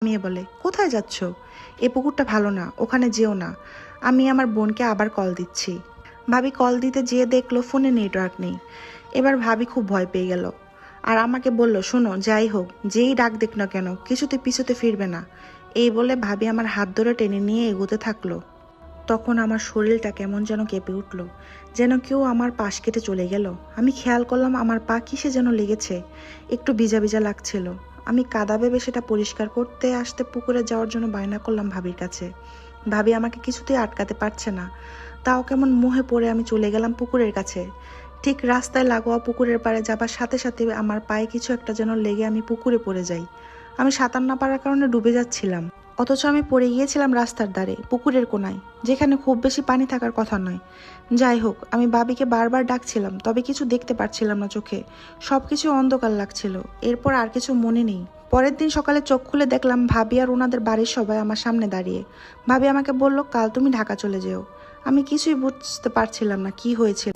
মেয়ে বলে, কোথায় যাচ্ছ? এ পুকুরটা ভালো না, ওখানে যেও না। আমি আমার বোনকে আবার কল দিচ্ছি। ভাবি কল দিতে যেয়ে দেখলো ফোনে নেটওয়ার্ক নেই। এবার ভাবি খুব ভয় পেয়ে গেল আর আমাকে বলল, শোনো, যাই হোক, যেই ডাক দেখ না কেন, কিছুতে পিছুতে ফিরবে না। এই বলে ভাবি আমার হাত ধরে টেনে নিয়ে এগোতে থাকলো। তখন আমার শরীরটা কেমন যেন কেঁপে উঠল, যেন কেউ আমার পাশ কেটে চলে গেল। আমি খেয়াল করলাম আমার পা কিসে যেন লেগেছে, একটু ভিজা ভিজা লাগছিল। আমি কাদা ভেবে সেটা পরিষ্কার করতে আসতে পুকুরে যাওয়ার জন্য বায়না করলাম ভাবির কাছে। ভাবি আমাকে কিছুতেই আটকাতে পারছে না। তাও কেমন মোহে পড়ে আমি চলে গেলাম পুকুরের কাছে। ঠিক রাস্তায় লাগোয়া পুকুরের পাড়ে যাবার সাথে সাথে আমার পায়ে কিছু একটা যেন লেগে আমি পুকুরে পড়ে যাই। আমি সাঁতার না পারার কারণে ডুবে যাচ্ছিলাম, অথচ আমি পড়ে গিয়েছিলাম রাস্তার ধারে, পুকুরের কোনায়, যেখানে খুব বেশি পানি থাকার কথা নয়। যাই হোক, আমি ভাবিকে বারবার ডাকছিলাম, তবে কিছু দেখতে পারছিলাম না চোখে। সবকিছু অন্ধকার লাগছিল। এরপর আর কিছু মনে নেই। পরের দিন সকালে চোখ খুলে দেখলাম ভাবি আর ওনাদের বাড়ির সবাই আমার সামনে দাঁড়িয়ে। ভাবি আমাকে বলল, কাল তুমি ঢাকা চলে যেও। আমি কিছুই বুঝতে পারছিলাম না কি হয়েছিল।